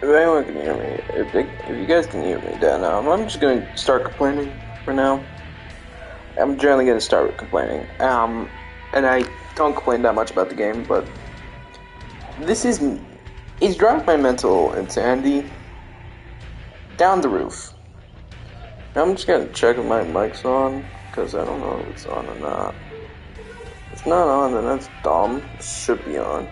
If anyone can hear me, if you guys can hear me, then I'm just gonna start complaining for now. I'm generally gonna start with complaining. And I don't complain that much about the game, but this is it's driving my mental insanity down the roof. Now I'm just gonna check if my mic's on because I don't know if it's on or not. If it's not on, then that's dumb. It should be on.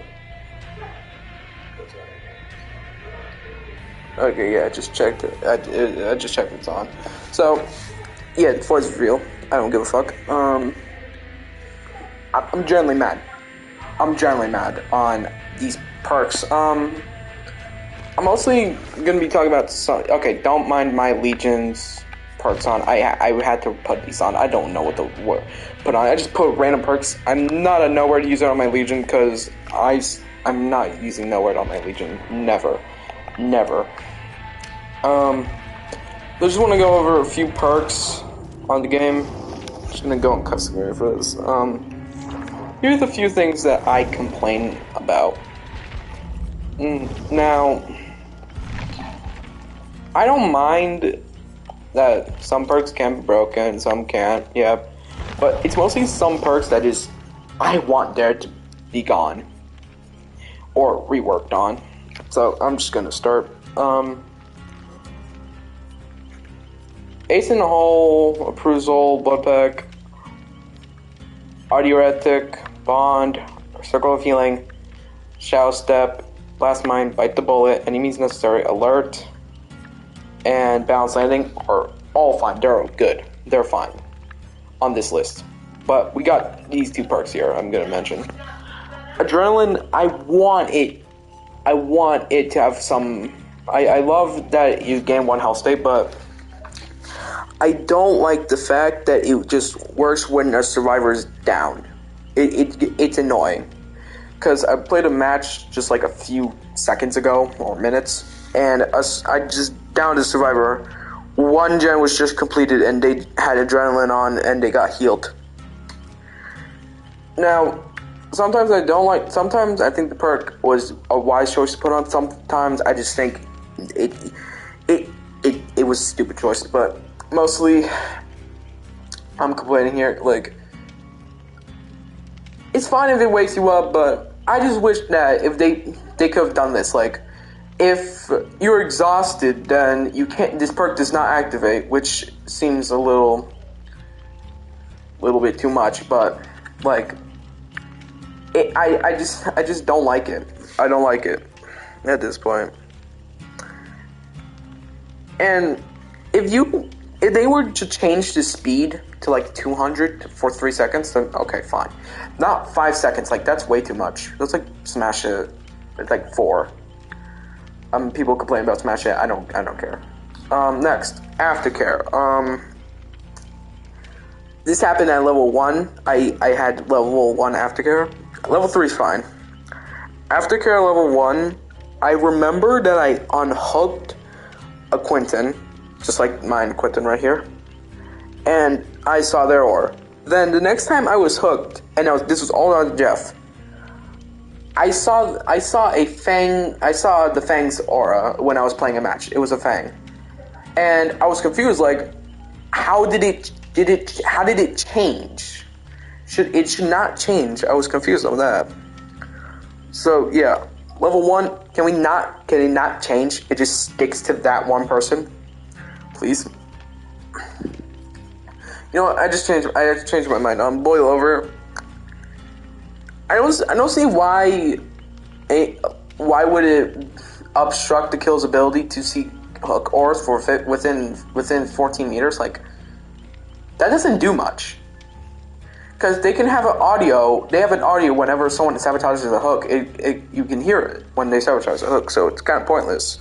Okay, yeah, I just checked it. I just checked it's on. So, yeah, the Force is real. I don't give a fuck. I'm generally mad. I'm generally mad on these perks. I'm mostly gonna be talking about some. Okay, don't mind my Legion's perks on. I had to put these on. I don't know what to put on. I just put random perks. I'm not a nowhere to use it on my Legion because I'm not using nowhere on my Legion. Never. I just want to go over a few perks on the game. I'm just gonna go in customary for this. Here's a few things that I complain about. Now, I don't mind that some perks can be broken, some can't, yeah. But it's mostly some perks that I want there to be gone. Or reworked on. So, I'm just gonna start. Ace in the Hole, Appraisal, Bloodpack, Audioretic, Bond, Circle of Healing, Shadow Step, Blast Mine, Bite the Bullet, Enemies Necessary, Alert, and Balance Landing are all fine. They're good. They're fine on this list. But we got these two perks here I'm going to mention. Adrenaline, I want it to have some... I love that you gain 1 health state, but I don't like the fact that it just works when a survivor is down. It's annoying. Because I played a match just like a few seconds ago, or minutes, and I just downed a survivor. 1 gen was just completed and they had adrenaline on and they got healed. Now, sometimes I think the perk was a wise choice to put on. Sometimes I just think it was a stupid choice, but mostly I'm complaining here. Like, it's fine if it wakes you up, but I just wish that if they could have done this. Like, if you're exhausted, then you can't. This perk does not activate, which seems a little bit too much. But like, I just don't like it. I don't like it at this point. And if they were to change the speed to like 200 for 3 seconds, then okay, fine. Not 5 seconds, like that's way too much. That's like Smash It, it's like 4. People complain about Smash It. I don't care. Next, Aftercare. This happened at level 1. I had level 1 Aftercare. Level 3 is fine. Aftercare level 1, I remember that I unhooked a Quinton, just like mine, Quinton right here, and I saw their aura. Then the next time I was hooked, and this was all on Jeff, I saw a Fang. I saw the Fang's aura when I was playing a match. It was a Fang, and I was confused. Like, how did it change? It should not change. I was confused on that. So yeah, level 1. Can it not change? It just sticks to that one person, please. You know what? I just changed my mind. Boil over. I don't see why would it obstruct the kill's ability to see hook auras for within 14 meters? Like, that doesn't do much. Because they can have an audio. They have an audio whenever someone sabotages a hook. You can hear it when they sabotage a hook. So it's kind of pointless.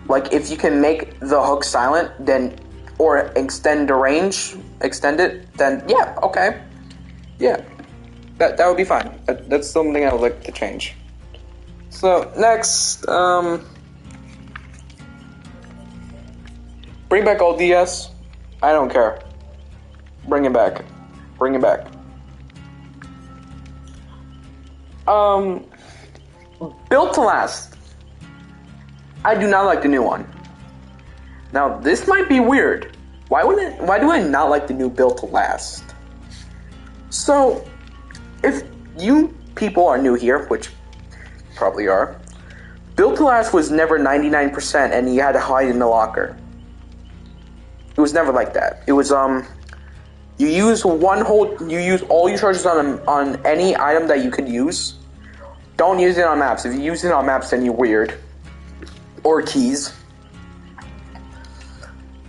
Like, if you can make the hook silent, then, or extend the range, then yeah, okay. Yeah, that would be fine. That's something I would like to change. So, next, bring back old DS. I don't care. Bring it back. Built to Last. I do not like the new one. Now, this might be weird. Why do I not like the new Built to Last? So, if you people are new here, which probably are, Built to Last was never 99% and you had to hide in the locker. It was never like that. It was you use all your charges on any item that you could use. Don't use it on maps. If you use it on maps, then you're weird. Or keys.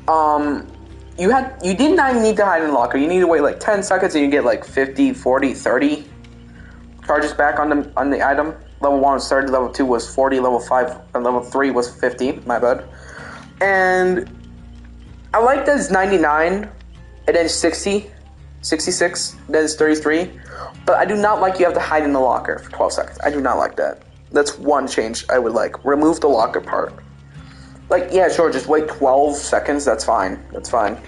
You did not need to hide in the locker. You need to wait like 10 seconds and you get like 50, 40, 30 charges back on the item. Level 1 was 30, level 2 was 40, level 5 and level 3 was 50, my bad. And I like that it's 99 and then 60, 66, then it's 33. But I do not like you have to hide in the locker for 12 seconds. I do not like that. That's one change I would like. Remove the locker part. Like, yeah, sure, just wait 12 seconds. That's fine. That's fine.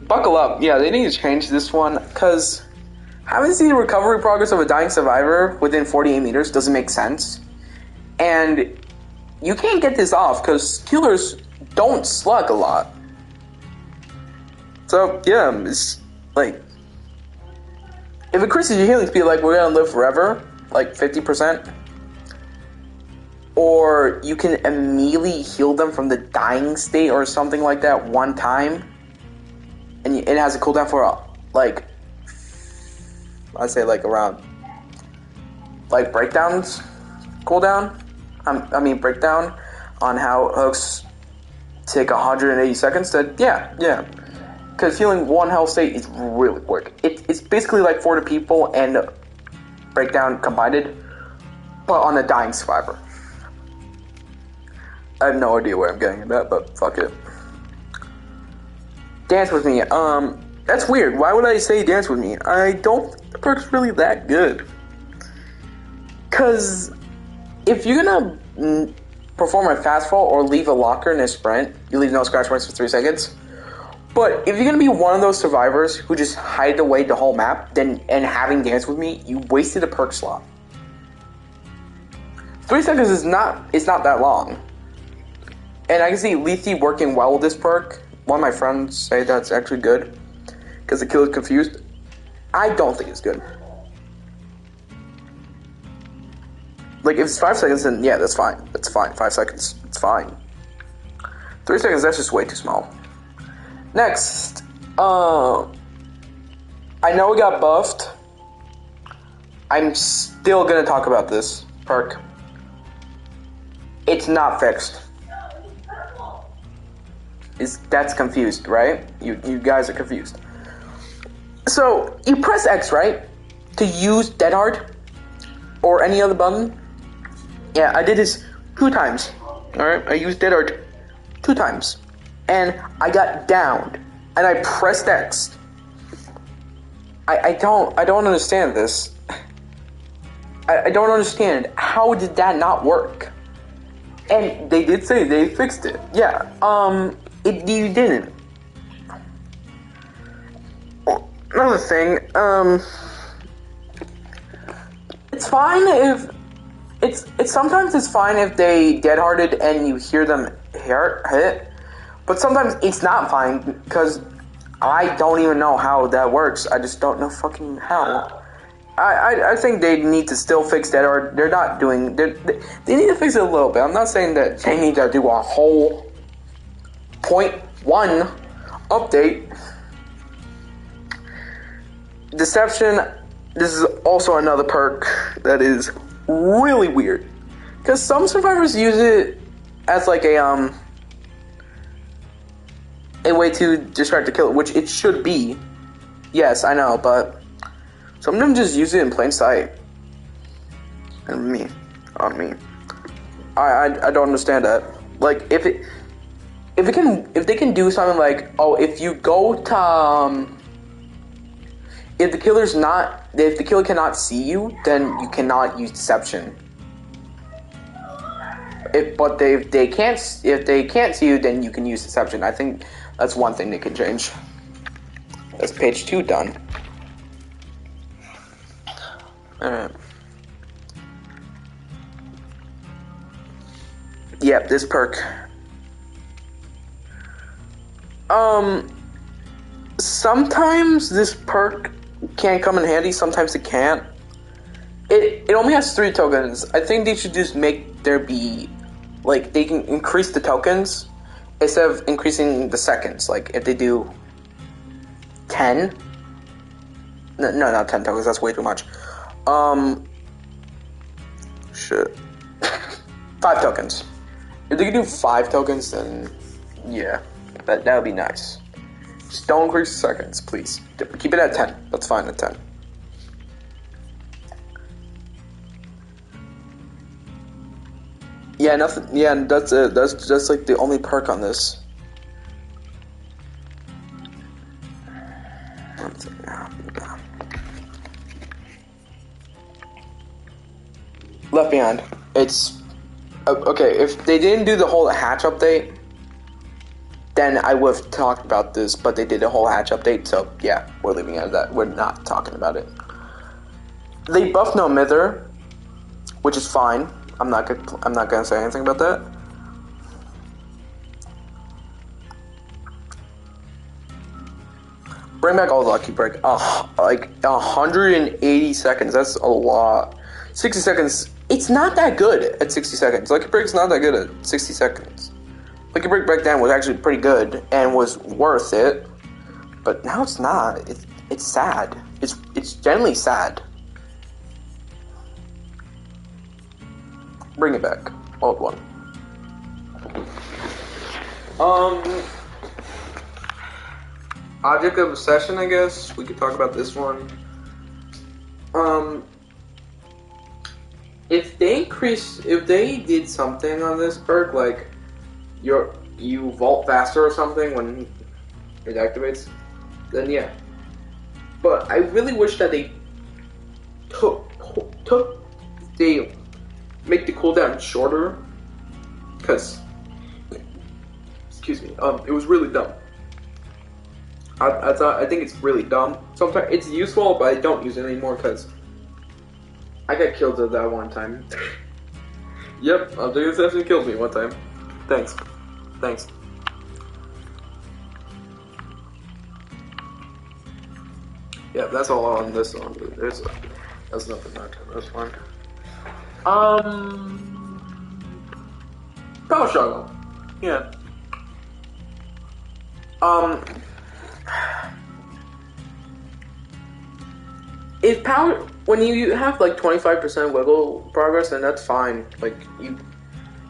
Buckle up. Yeah, they need to change this one, because having seen the recovery progress of a dying survivor within 48 meters doesn't make sense. And you can't get this off, because killers don't slug a lot. So, yeah, it's like, if it increases your healing speed, like, we're gonna live forever, like 50%, or you can immediately heal them from the dying state or something like that one time, and it has a cooldown for, like, I'd say, like, around, like, breakdowns cooldown, breakdown on how hooks take 180 seconds, then, yeah. Because healing one health state is really quick. It's basically like 40 people and breakdown combined, but on a dying survivor. I have no idea where I'm getting at that, but fuck it. Dance with me. That's weird. Why would I say dance with me? I don't think the perk's really that good. Because if you're gonna perform a fast fall or leave a locker in a sprint, you leave no scratch marks for 3 seconds. But if you're gonna be one of those survivors who just hide away the whole map, and having dance with me, you wasted a perk slot. 3 seconds is not that long. And I can see Lethe working well with this perk. One of my friends say that's actually good, because the killer's confused. I don't think it's good. Like, if it's 5 seconds, then yeah, that's fine. That's fine. 5 seconds, it's fine. 3 seconds, that's just way too small. Next, I know it got buffed. I'm still gonna talk about this perk. It's not fixed. That's confused, right? You guys are confused. So, you press X, right? To use Dead Hard or any other button. Yeah, I did this 2 times. Alright, I used Dead Hard 2 times. And I got downed, and I pressed X. I don't understand this. I don't understand. How did that not work? And they did say they fixed it. Yeah, you didn't. Another thing, it's fine if, sometimes it's fine if they dead-hearted and you hear them hit. But sometimes it's not fine, because I don't even know how that works. I just don't know fucking how. I think they need to still fix that, or they're not doing... They need to fix it a little bit. I'm not saying that they need to do a whole 0.1 update. Deception, this is also another perk that is really weird. Because some survivors use it as like a way to distract the killer, which it should be. Yes, I know, but some of them just use it in plain sight. And on me. I don't understand that. Like, if they can do something like, oh, if you go to if the killer cannot see you, then you cannot use deception. If they can't see you, then you can use deception. I think that's one thing they can change. That's page 2 done. Yep, this perk. Sometimes this perk can come in handy, sometimes it can't. It only has 3 tokens. I think they should just make there be, like, they can increase the tokens instead of increasing the seconds. Like, if they do 10, no, not 10 tokens, that's way too much. Shit. 5 tokens. If they can do 5 tokens, then yeah, that would be nice. Just don't increase the seconds, please. Keep it at 10. That's fine at 10. Yeah, nothing. Yeah, that's it. That's just like the only perk on this. Left Behind. It's okay. If they didn't do the whole hatch update, then I would have talked about this. But they did a whole hatch update, so yeah, we're leaving it at that. We're not talking about it. They buffed No Mither, which is fine. I'm not gonna say anything about that. Bring back all the Lucky Break. Like 180 seconds. That's a lot. 60 seconds. It's not that good at 60 seconds. Lucky Break's not that good at 60 seconds. Lucky Break back then was actually pretty good and was worth it, but now it's not. It's sad. It's generally sad. Bring it back. Old one. Object of Obsession, I guess. We could talk about this one. If they did something on this perk, like you vault faster or something when it activates, then yeah. But I really wish that they make the cooldown shorter, because, excuse me, it was really dumb. I think it's really dumb. Sometimes it's useful, but I don't use it anymore because I got killed at that one time. Yep, Object Obsession killed me one time. Thanks. Yeah, that's all on this one. That's nothing much. That's fine. Power Struggle. Yeah. If power, when you have like 25% wiggle progress, then that's fine. Like you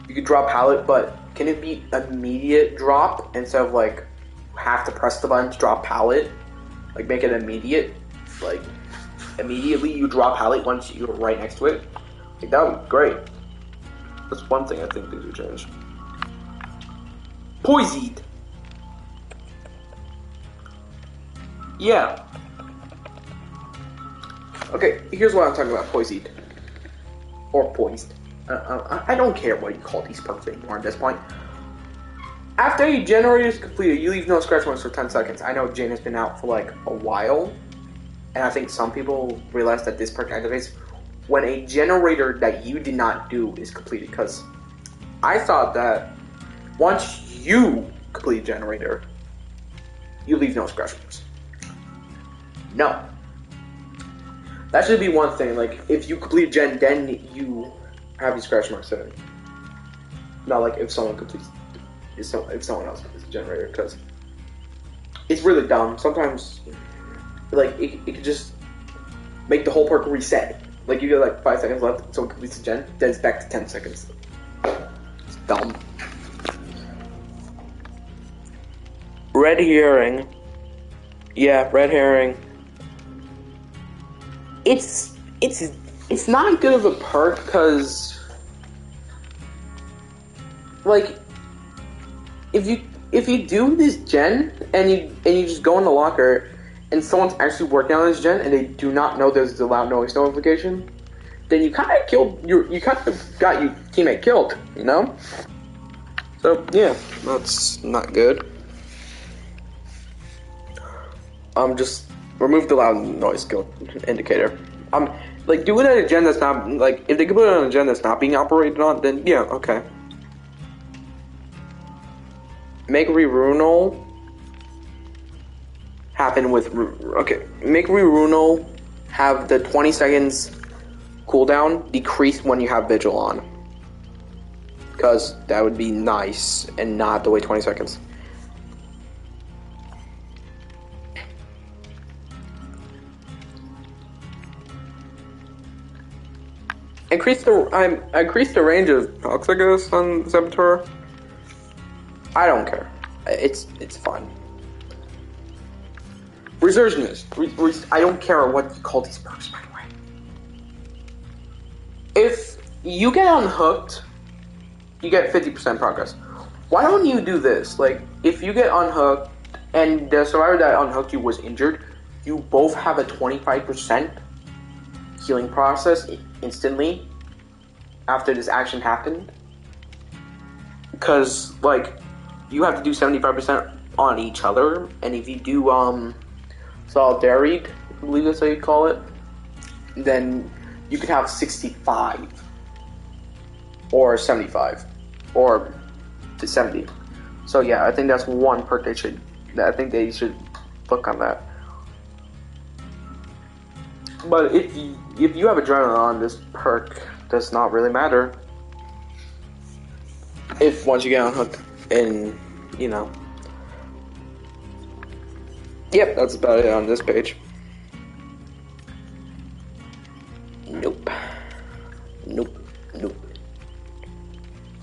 could drop pallet, but can it be immediate drop instead of like have to press the button to drop pallet? Like make it immediate, like immediately you drop pallet once you're right next to it. Like that would be great. That's one thing I think they should change. Poised. Yeah. Okay, here's what I'm talking about, poised. Or poised. I don't care what you call these perks anymore at this point. After a generator is completed, you leave no scratch marks for 10 seconds. I know Jane has been out for like a while, and I think some people realize that this perk activates when a generator that you did not do is completed, because I thought that once you complete a generator, you leave no scratch marks. No. That should be one thing. Like, if you complete a gen, then you have these scratch marks in it. Not like if someone completes, if someone else completes a generator, because it's really dumb. Sometimes, like, it could just make the whole perk reset. Like, you get like 5 seconds left, someone completes a gen, then it's back to 10 seconds. It's dumb. Red herring. Yeah, red herring. It's not good of a perk because, like, if you do this gen and you just go in the locker and someone's actually working on this gen and they do not know there's a loud noise notification, then you kind of got your teammate killed, you know? So yeah, that's not good. Just remove the loud noise indicator. Like, do it at a gen that's not, like, if they can put it on a gen that's not being operated on, then yeah, okay. make rerunal happen with make rerunal have the 20 seconds cooldown decrease when you have vigil on, because that would be nice and not have to wait 20 seconds. Increase the range of procs, I guess, on Saboteur. I don't care. It's fine. Resurgence. I don't care what you call these perks, by the way. If you get unhooked, you get 50% progress. Why don't you do this? Like, if you get unhooked and the survivor that unhooked you was injured, you both have a 25% healing process instantly after this action happened. Because, like, you have to do 75% on each other, and if you do solidarity, I believe that's how you call it, then you could have 65 or 75 or to 70. So yeah, I think that's one perk they should look on that. But if you have adrenaline on, this perk does not really matter. If once you get unhooked, and you know. Yep, that's about it on this page. Nope.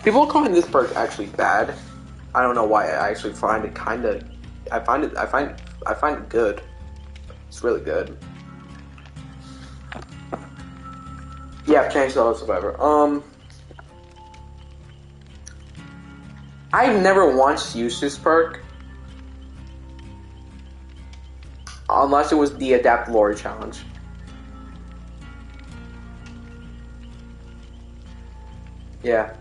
People are calling this perk actually bad. I don't know why. I actually find it I find it good. It's really good. Yeah, I've changed the survivor. I've never once used this perk unless it was the Adapt Lore challenge. Yeah.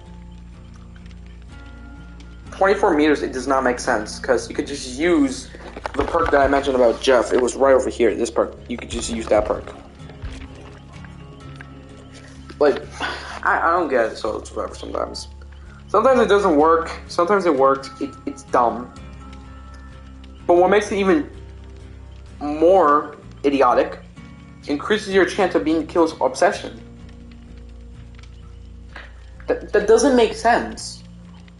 24 meters, it does not make sense, because you could just use the perk that I mentioned about Jeff. It was right over here, this perk. You could just use that perk. Like, I don't get it, so it's whatever sometimes. Sometimes it doesn't work, sometimes it works, it's dumb. But what makes it even more idiotic, increases your chance of being killed obsession. That doesn't make sense.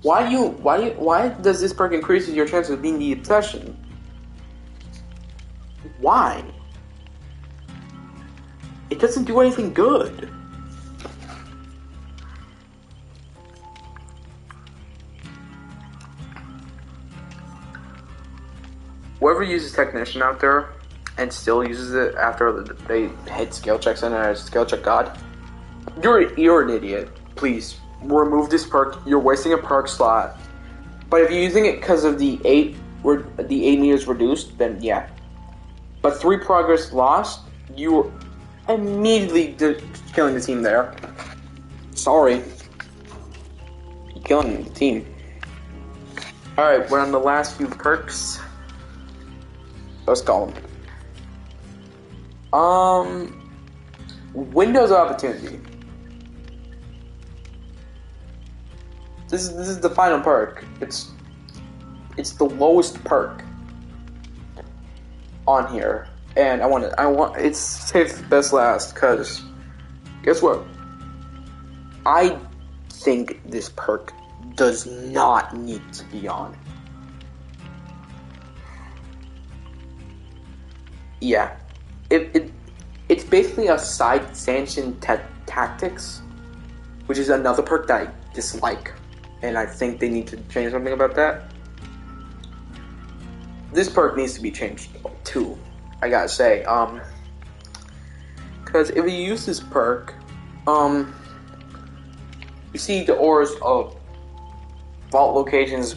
Why does this perk increase your chance of being the obsession? Why? It doesn't do anything good. Whoever uses Technician out there and still uses it after they hit skill checks and a skill check god, you're an idiot. Please remove this perk. You're wasting a perk slot. But if you're using it because of the 8 meters reduced, then yeah. But 3 progress lost, you're immediately killing the team there. Sorry. You're killing the team. Alright, we're on the last few perks. Let's call them. Windows of Opportunity. This is the final perk. It's the lowest perk on here, and I want it's saved best last, because guess what? I think this perk does not need to be on. Yeah, it's basically a side sanction tactics, which is another perk that I dislike. And I think they need to change something about that. This perk needs to be changed too, I gotta say. Because if you use this perk, you see the auras of vault locations,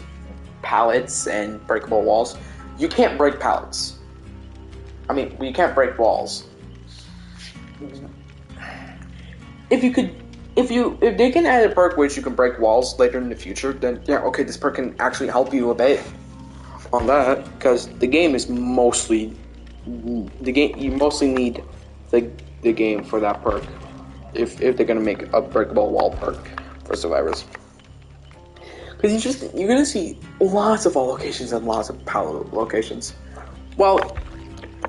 pallets, and breakable walls. You can't break pallets. I mean, you can't break walls. If they can add a perk which you can break walls later in the future, then yeah, okay, this perk can actually help you a bit on that, because the game is mostly you mostly need the game for that perk if they're gonna make a breakable wall perk for survivors. Because you're gonna see lots of all locations and lots of power locations. Well,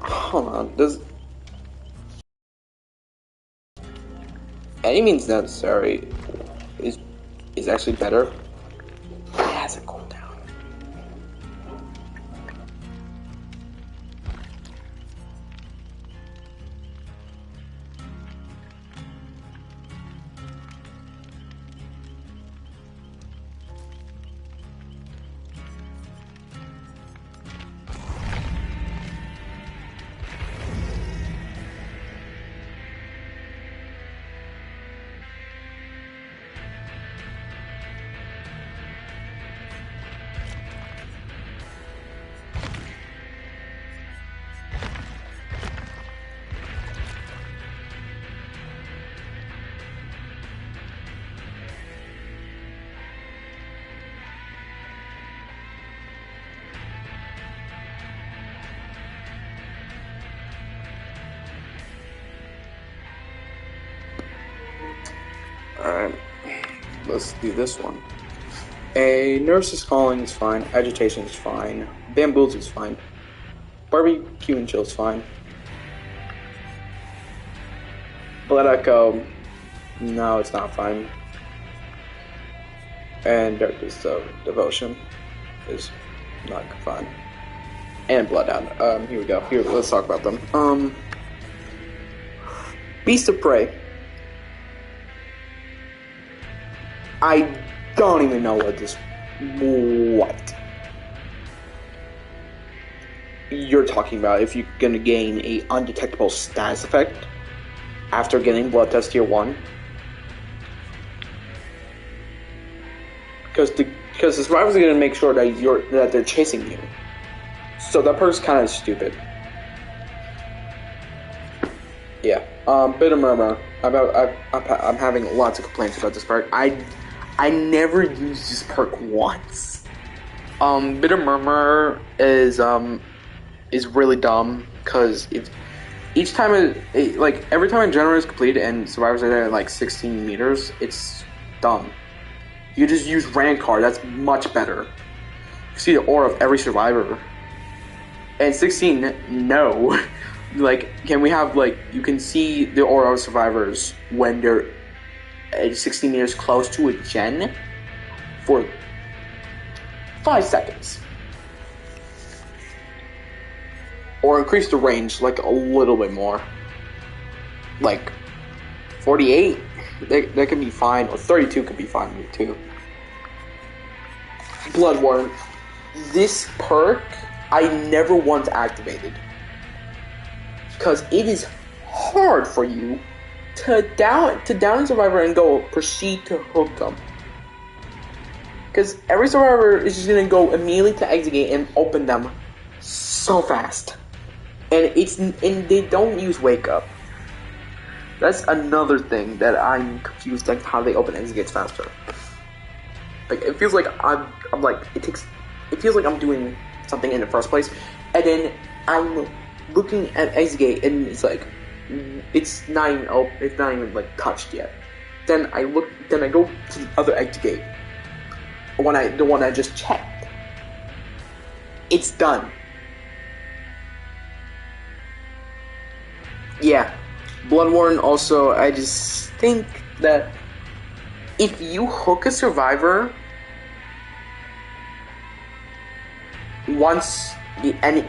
hold on. Does any means necessary is actually better? It has a cooldown. Alright, let's do this one. A nurse is calling is fine, agitation is fine, bamboozle is fine, barbecue and chill is fine. Blood echo, no, it's not fine. And darkness of devotion is not fine. And bloodhound. Here we go. Here, let's talk about them. Beast of Prey. I don't even know what you're talking about. If you're gonna gain a undetectable status effect after getting blood test tier 1, because the survivors are gonna make sure that they're chasing you. So that part's kind of stupid. Yeah. Bit of murmur. I'm having lots of complaints about this part. I never used this perk once. Bit of murmur is really dumb because if each time every time a generator is completed and survivors are there at like 16 meters, it's dumb. You just use Rancard. That's much better. You see the aura of every survivor. And 16, no. Can we have you can see the aura of survivors when they're 16 meters close to a gen for 5 seconds. Or increase the range a little bit more. 48, that could be fine, or 32 could be fine with too. Bloodborne. This perk I never once activated. Because it is hard for you to down a survivor and go proceed to hook them. Because every survivor is just gonna go immediately to exit gate and open them so fast. And they don't use wake up. That's another thing that I'm confused how they open exit gates faster. It feels like it feels like I'm doing something in the first place, and then I'm looking at exit gate and it's not even touched yet. Then I go to the other exit gate. The one I just checked. It's done. Yeah. Bloodborne also, I just think that if you hook a survivor once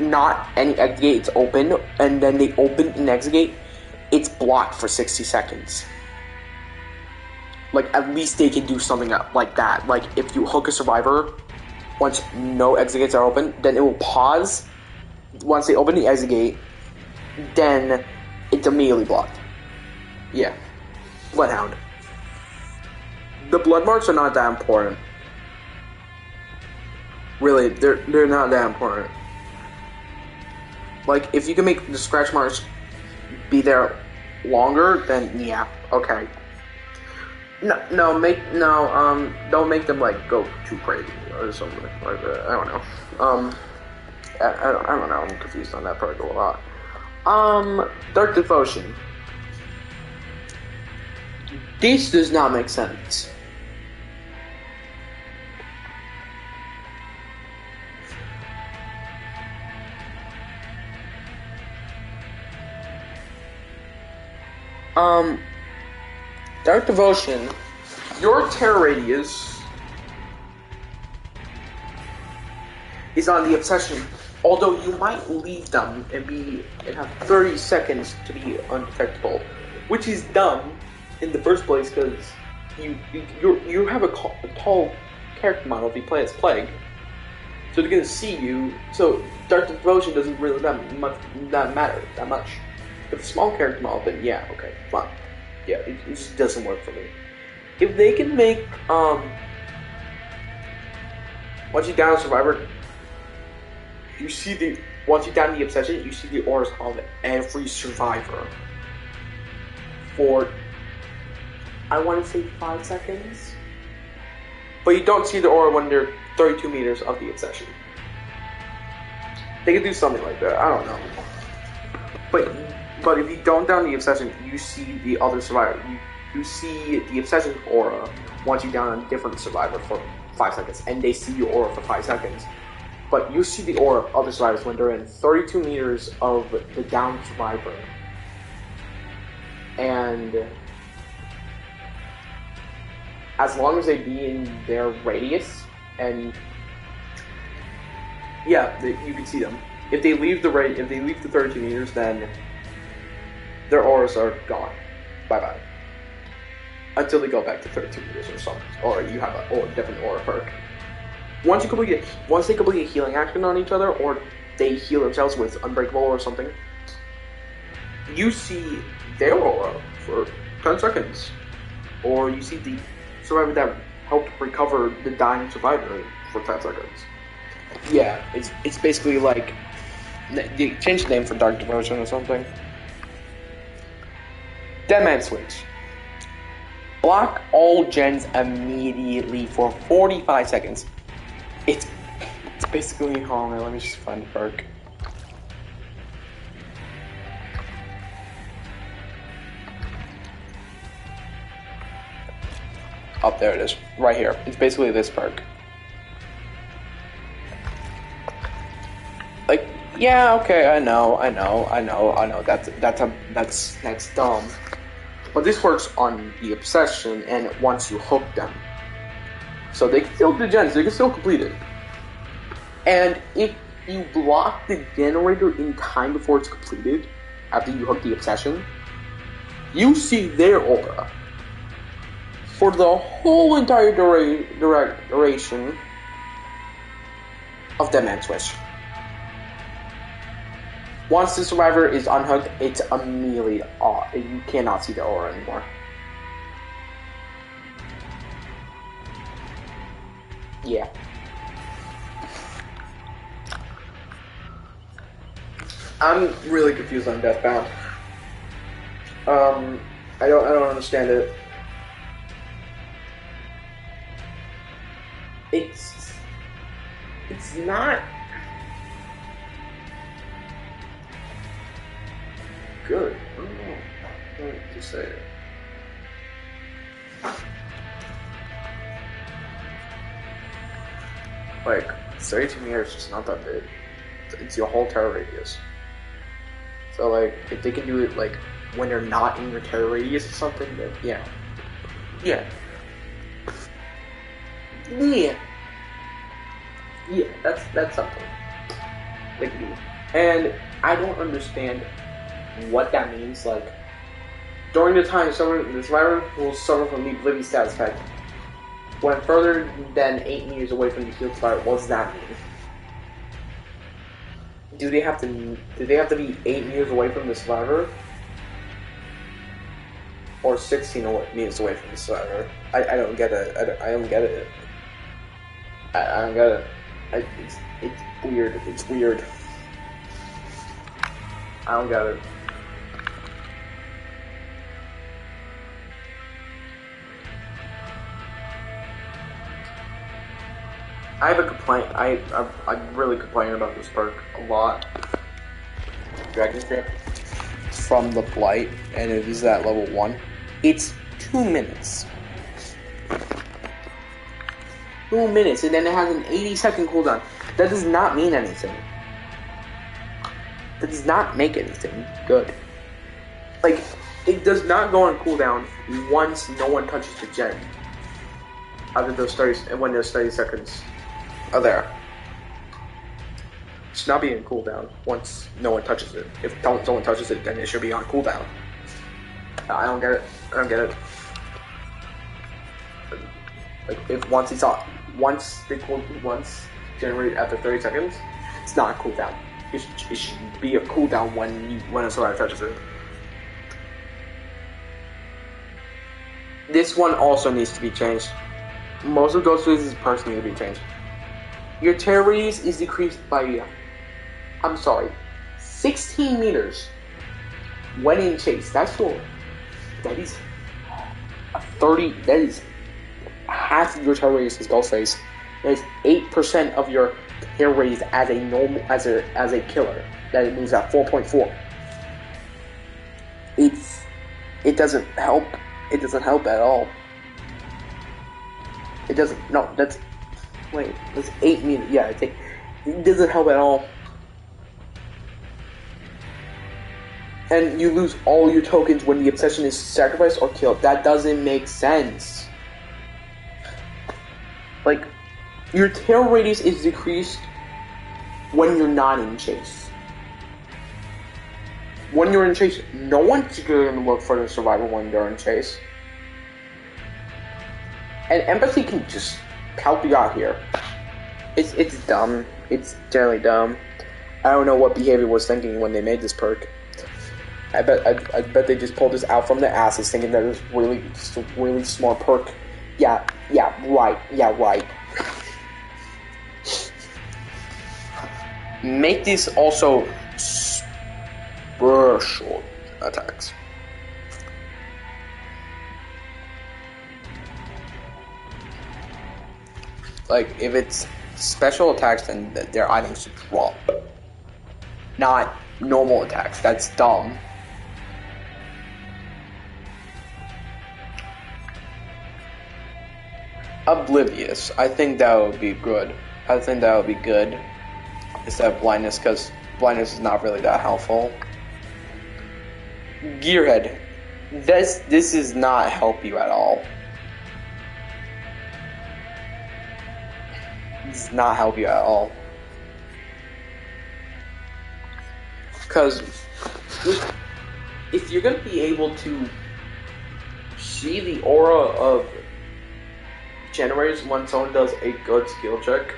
not any exit gates open, and then they open an exit gate, it's blocked for 60 seconds. At least they can do something like that. If you hook a survivor, once no exit gates are open, then it will pause. Once they open the exit gate, then it's immediately blocked. Yeah. Bloodhound. The blood marks are not that important. Really, they're not that important. If you can make the scratch marks be there longer, then yeah, okay. Don't make them go too crazy or something like that. I don't know. I don't know. I'm confused on that part a lot. Dark Devotion. This does not make sense. Dark Devotion, your terror radius is on the obsession, although you might leave them and have 30 seconds to be undetectable, which is dumb in the first place because you have a tall character model if you play as Plague, so they're gonna see you. So Dark Devotion doesn't really matter that much. If it's a small character model, then yeah, okay, fine. Yeah, it just doesn't work for me. If they can make once you down a survivor, once you down the obsession, you see the auras of every survivor for, I want to say 5 seconds, but you don't see the aura when they're 32 meters of the obsession. They could do something like that. I don't know, but if you don't down the obsession, you see the other survivor. You see the obsession aura once you down a different survivor for 5 seconds, and they see your aura for 5 seconds. But you see the aura of other survivors when they're in 32 meters of the downed survivor. And as long as they be in their radius, and yeah, you can see them. If they leave the 32 meters, then their auras are gone. Bye-bye. Until they go back to 32 meters or something. Or you have a different aura perk. Once they complete a healing action on each other, or they heal themselves with Unbreakable or something, you see their aura for 10 seconds. Or you see the survivor that helped recover the dying survivor for 10 seconds. Yeah, it's basically like, they changed the name for Dark Devotion or something. Deadman Switch. Block all gens immediately for 45 seconds. It's basically, hold on, let me just find the perk. Oh, there it is, right here. It's basically this perk. Like, yeah, okay, I know. That's dumb. But this works on the obsession, and once you hook them. So they can still do gens, they can still complete it. And if you block the generator in time before it's completed, after you hook the obsession, you see their aura for the whole entire duration of Deadman Switch. Once the survivor is unhooked, it's immediately off. You cannot see the aura anymore. Yeah. I'm really confused on Deathbound. I don't understand it. It's not good. I don't know how to say it. Like, 32 meters is just not that big. It's your whole terror radius. So, like, if they can do it, like, when they're not in your terror radius or something, then yeah. Yeah. Yeah. Yeah, that's something. Like, and I don't understand what that means. Like, during the time the survivor will suffer from the Oblivion status effect. When further than 8 meters away from the healed survivor, what does that mean? Do they have to be 8 meters away from the survivor? Or 16 meters away from the survivor? I don't get it. I don't get it. I don't get it. It's weird. It's weird. I don't get it. I have a complaint. I'm really complaining about this perk a lot. Dragon's Grip from the Blight, and it is at level 1. It's 2 minutes. 2 minutes, and then it has an 80-second cooldown. That does not mean anything. That does not make anything good. Like, It does not go on cooldown once no one touches the gen. After those 30, and when those 30 seconds are there. It should not be in cooldown once no one touches it. If someone touches it, then it should be on cooldown. I don't get it. I don't get it. Like if once generated after 30 seconds, it's not a cooldown. It should be a cooldown when a survivor touches it. This one also needs to be changed. Most of those perks need to be changed. Your terror radius is decreased by, 16 meters when in chase. That is 30. That is half of your terror radius is ghost phase. That is 8% of your terror radius as a killer. That it moves at 4.4. It doesn't help. It doesn't help at all. It doesn't. No, that's 8 meters. Yeah, it doesn't help at all. And you lose all your tokens when the obsession is sacrificed or killed. That doesn't make sense. Like, your terror radius is decreased when you're not in chase. When you're in chase, no one's going to look for the survivor when they're in chase. And empathy can just help you out here. It's dumb. It's generally dumb. I don't know what behavior was thinking when they made this perk. I bet they just pulled this out from their asses, thinking that it was just a really smart perk. Yeah, right. Make this also special attacks. Like, if it's special attacks, then their items should drop. Not normal attacks. That's dumb. Oblivious. I think that would be good. Instead of blindness, because blindness is not really that helpful. Gearhead. This does not help you at all. This does not help you at all. Because if you're going to be able to see the aura of generators when someone does a good skill check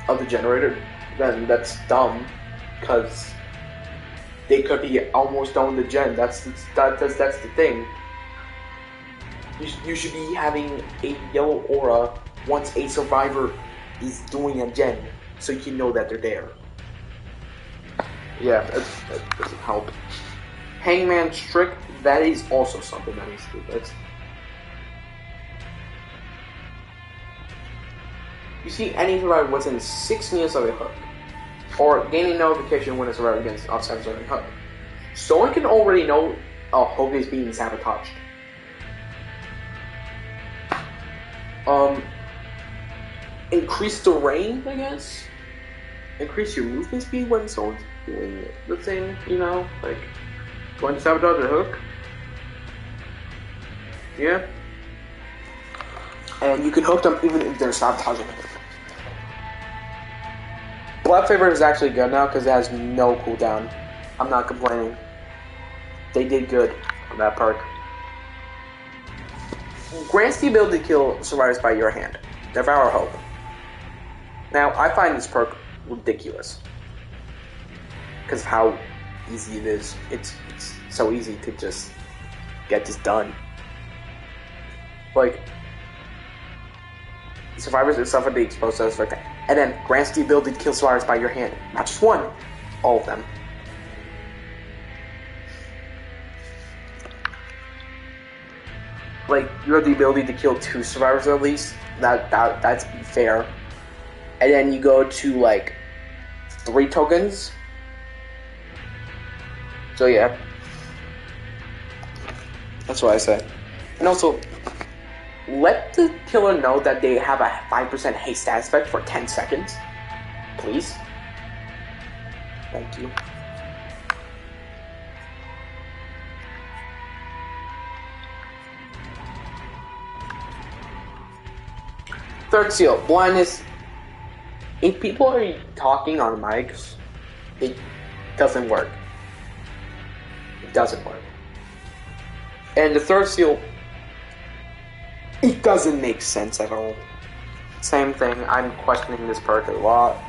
of the generator, then that's dumb, because they could be almost done with the gen. That's the thing. You should be having a yellow aura once a survivor is doing a gen, so you can know that they're there. Yeah, that doesn't help. Hangman Trick, that is also something that needs to be fixed. You see any survivor within 6 meters of a hook, or gaining notification when a survivor gets outside of a hook. Someone can already know a hook is being sabotaged. Increase the range, I guess. Increase your movement speed when someone's doing the thing, like going to sabotage a hook. Yeah. And you can hook them even if they're sabotaging it. Black Favor is actually good now because it has no cooldown. I'm not complaining. They did good on that perk. Grants the ability to kill survivors by your hand. Devour Hope. Now, I find this perk ridiculous because of how easy it is. It's so easy to just get this done. Like, survivors who suffer the exposed status effect, and then grants the ability to kill survivors by your hand. Not just one, all of them. Like, you have the ability to kill 2 survivors at least. That's fair. And then you go to like 3 tokens. So yeah, that's what I say. And also, let the killer know that they have a 5% haste status effect for 10 seconds. Please. Thank you. Third seal, blindness. If people are talking on mics, it doesn't work. It doesn't work. And the third seal, it doesn't make sense at all. Same thing, I'm questioning this perk a lot.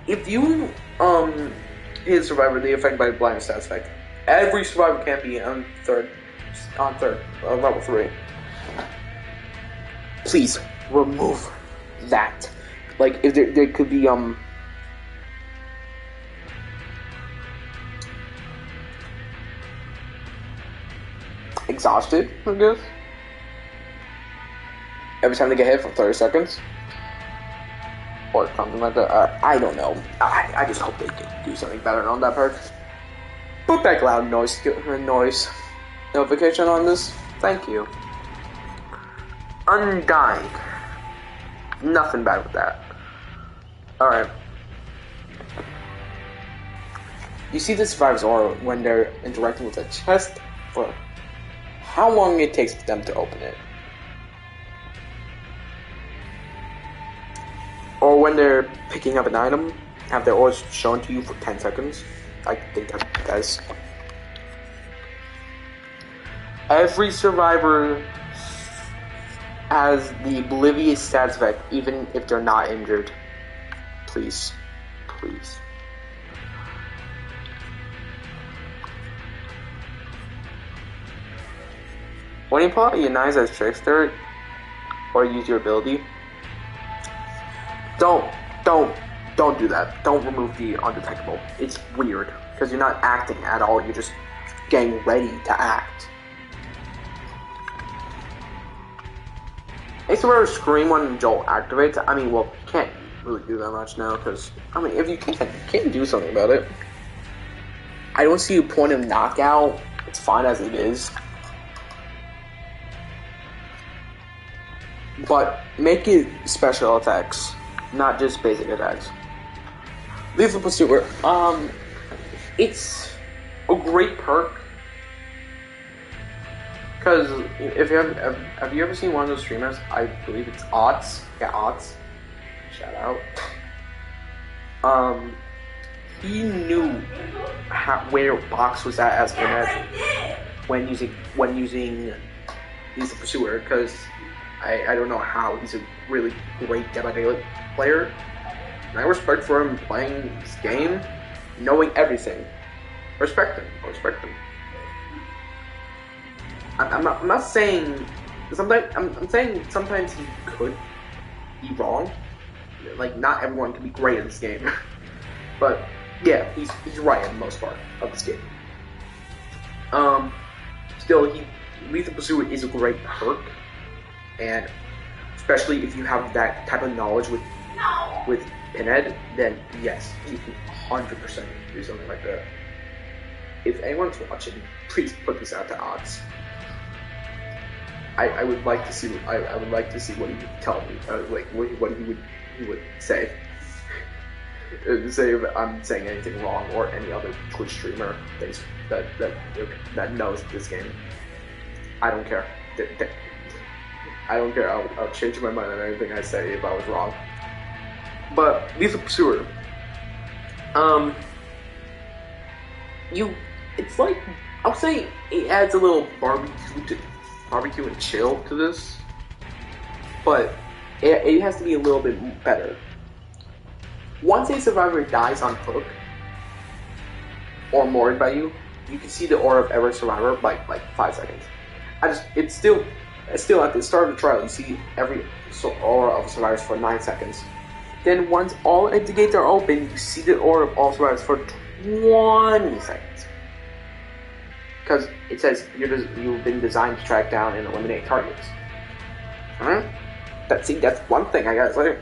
If you hit a survivor, they affected by the blindness stat effect. Every survivor can be on level 3. Please remove that. Like, if there could be exhausted, I guess. Every time they get hit for 30 seconds. Or something like that. I don't know. I just hope they can do something better on that perk. Put back loud noise notification on this. Thank you. Undying. Nothing bad with that. Alright. You see the survivor's aura when they're interacting with a chest for how long it takes them to open it. Or when they're picking up an item, have their auras shown to you for 10 seconds. I think that does. Every survivor has the oblivious stats effect, even if they're not injured. Please. Please. When you pull out your knives as trickster, or use your ability, don't do that. Don't remove the undetectable. It's weird, because you're not acting at all, you're just getting ready to act. It's where Scream when Joel activates. I mean, well, you can't really do that much now, because, I mean, if you can't do something about it. I don't see a point of knockout. It's fine as it is. But make it special attacks, not just basic attacks. Lethal Pursuer, it's a great perk. Because if you have you ever seen one of those streamers? I believe it's Odds. Yeah, Odds. Shout out. He knew where box was at as when using Lethal Pursuer, because I don't know how he's a really great Dead by Daylight player. And I respect for him playing this game, knowing everything. Respect him. I'm not saying sometimes. I'm saying sometimes he could be wrong. Like, not everyone can be great at this game. But yeah, he's right in the most part of this game. Still, Lethal Pursuit is a great perk, and especially if you have that type of knowledge with Pinhead, then yes, you can 100% do something like that. If anyone's watching, please put this out to Odds. I would like to see. I would like to see what he would tell me. Like what he would say. Say if I'm saying anything wrong, or any other Twitch streamer that knows this game. I don't care. I don't care. I'll change my mind on anything I say if I was wrong. But Lethal Pursuer, it's like, I would say it adds a little barbecue and chill to this, but it has to be a little bit better. Once a survivor dies on hook or moored by you, you can see the aura of every survivor by like 5 seconds. It's still at the start of the trial, you see every aura of survivors for 9 seconds. Then once all exit gates are open, you see the aura of all survivors for 20 seconds. Because it says you've been designed to track down and eliminate targets. That's one thing I gotta say.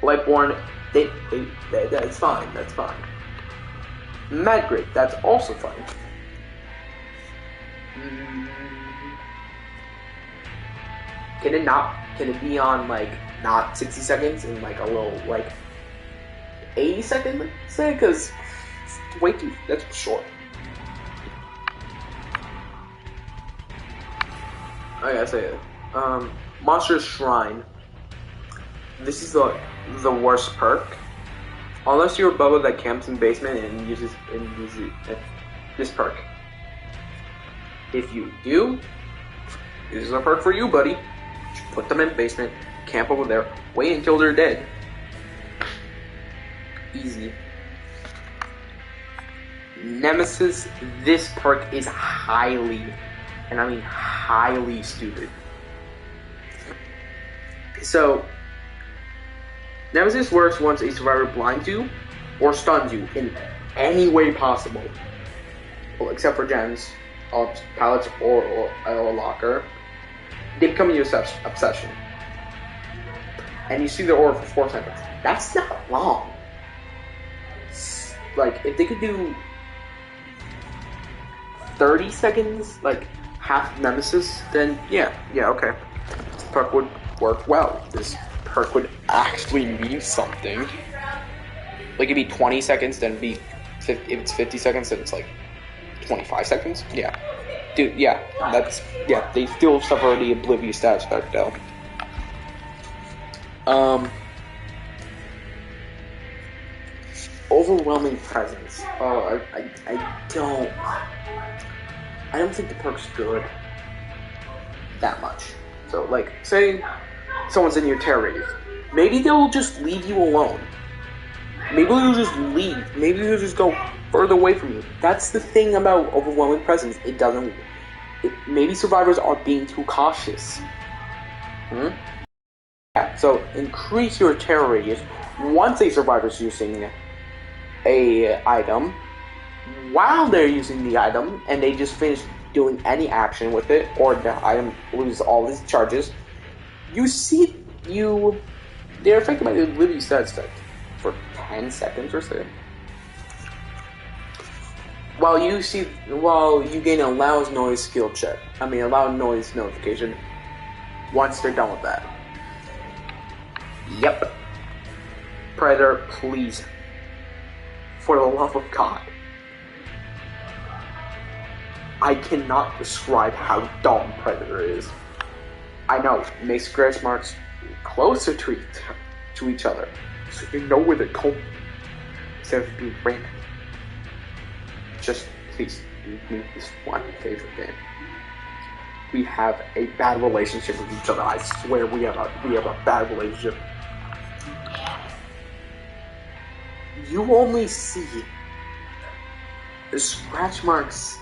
Lightborn, that's fine. That's fine. Mad Grid, that's also fine. Can it be on like not 60 seconds and like a little like 80 seconds? Let's say, because it's way too. That's short. I gotta say it. Monster's Shrine. This is the worst perk. Unless you're a Bubba that camps in basement and uses this perk. If you do, this is a perk for you, buddy. Put them in basement, camp over there, wait until they're dead. Easy. Nemesis, this perk is highly, and I mean highly stupid. So, Nemesis works once a survivor blinds you or stuns you in any way possible. Well, except for gems, pallets, or a locker. They become your obsession. And you see the aura for 4 seconds. That's not long. Like, if they could do 30 seconds, like half Nemesis, then yeah, okay. This perk would work well. This perk would actually mean something. Like, it'd be 20 seconds, then it'd be, if it's 50 seconds, then it's like 25 seconds? Yeah. Dude, yeah, they still suffer the Oblivious status effect, though. Overwhelming presence. Oh, I don't think the perk's good that much. So, like, say someone's in your terror radius. Maybe they'll just leave you alone. Maybe they'll just leave. Maybe they'll just go further away from you. That's the thing about overwhelming presence. Maybe survivors are being too cautious. Yeah, so increase your terror radius once a survivor's using a item, while they're using the item, and they just finish doing any action with it, or the item loses all its charges, they're affected by the Oblivious status effect for 10 seconds or so. While you gain a loud noise skill check. I mean, a loud noise notification once they're done with that. Yep. Predator, please. For the love of God. I cannot describe how dumb Predator is. I know, it makes scratch marks closer to each other, so you know where they're going, instead of being random. Just please do me this one favor, Dan. We have a bad relationship with each other. I swear we have a bad relationship. You only see the scratch marks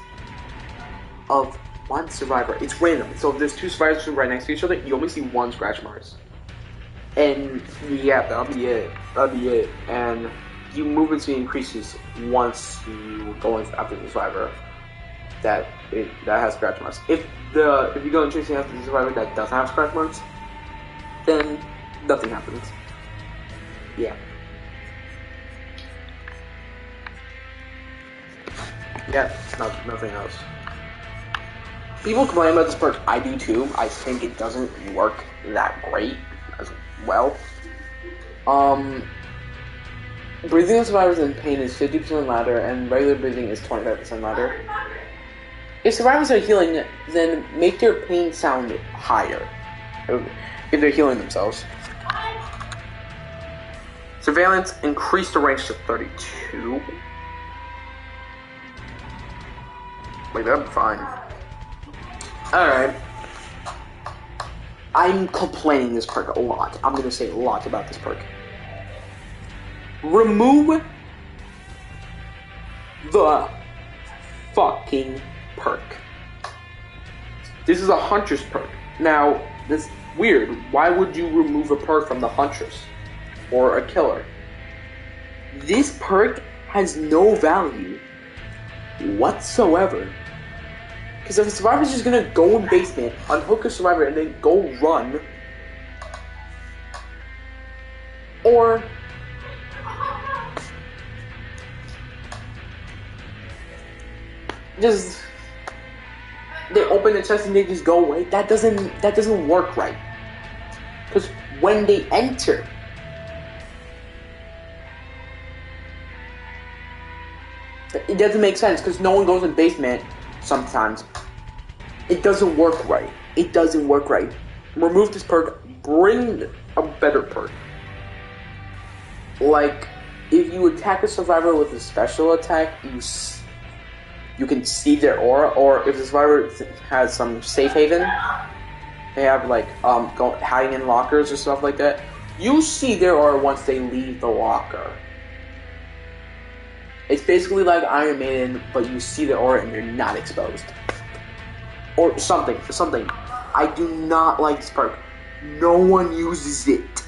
of one survivor. It's random. So if there's 2 survivors right next to each other, you only see 1 scratch marks. And yeah, that'll be it. And your movement speed increases once you go after the survivor that has scratch marks. If you go and chasing after the survivor that doesn't have scratch marks, then nothing happens. Yeah. Yeah, nothing else. People complain about this perk. I do too. I think it doesn't work that great as well. Breathing of survivors in pain is 50% louder, and regular breathing is 25% louder. If survivors are healing, then make their pain sound higher. If they're healing themselves. Surveillance, increase the range to 32. Wait, that'd be fine. Alright. I'm complaining this perk a lot. I'm gonna say a lot about this perk. Remove the fucking perk. This is a Huntress perk. Now, this is weird. Why would you remove a perk from the Huntress? Or a killer? This perk has no value whatsoever. Because if a survivor's just gonna go in basement, unhook a survivor, and then go run, or just they open the chest and they just go away, that doesn't work right. Because when they enter, it doesn't make sense, because no one goes in basement sometimes. It doesn't work right. it doesn't work right. Remove this perk, bring a better perk. Like, if you attack a survivor with a special attack, you can see their aura, or if the survivor has some safe haven, they have like hiding in lockers or stuff like that, you see their aura once they leave the locker. It's basically like Iron Maiden, but you see their aura and you're not exposed. Or something. I do not like this perk. No one uses it.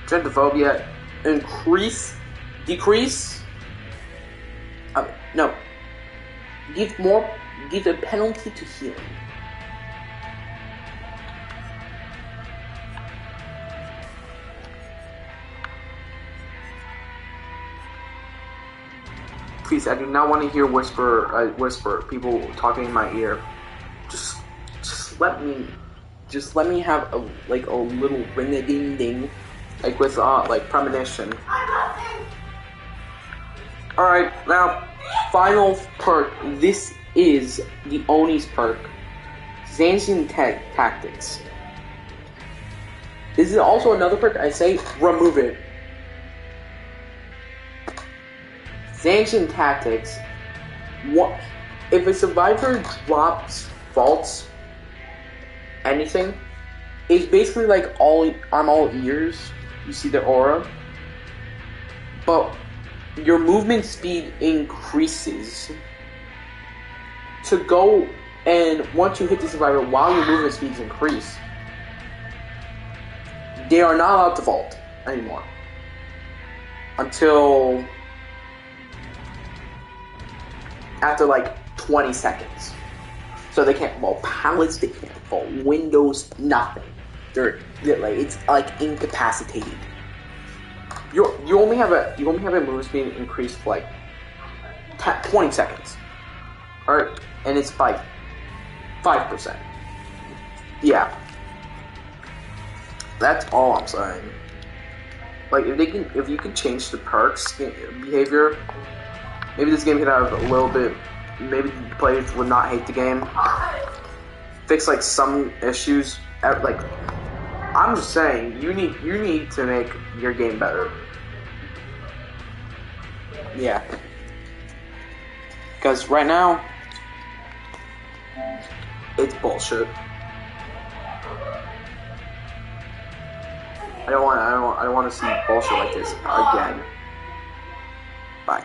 Gentophobia, decrease. No. Give a penalty to healing. Please, I do not want to hear whisper, people talking in my ear. Just let me have a little ring-a-ding-ding, like with premonition. All right, now final perk. This is the Oni's perk, Zancian Tactics. This is also another perk. I say remove it. Zancian Tactics. What if a survivor drops vaults? Anything? It's basically like I'm all ears. You see their aura, but your movement speed increases to go. And once you hit the survivor, while your movement speeds increase, they are not allowed to vault anymore until after like 20 seconds. So they can't vault pallets, they can't vault windows, nothing. They're like, it's like incapacitated. You only have a movement speed increased for like 20 seconds. Alright, and it's by 5%. Yeah. That's all I'm saying. Like if you can change the perks behavior, maybe this game could have a little bit. Maybe the players would not hate the game. Fix like some issues. Like I'm just saying, you need to make your game better. Yeah. Because right now, it's bullshit. I don't want to see bullshit like this again. Bye.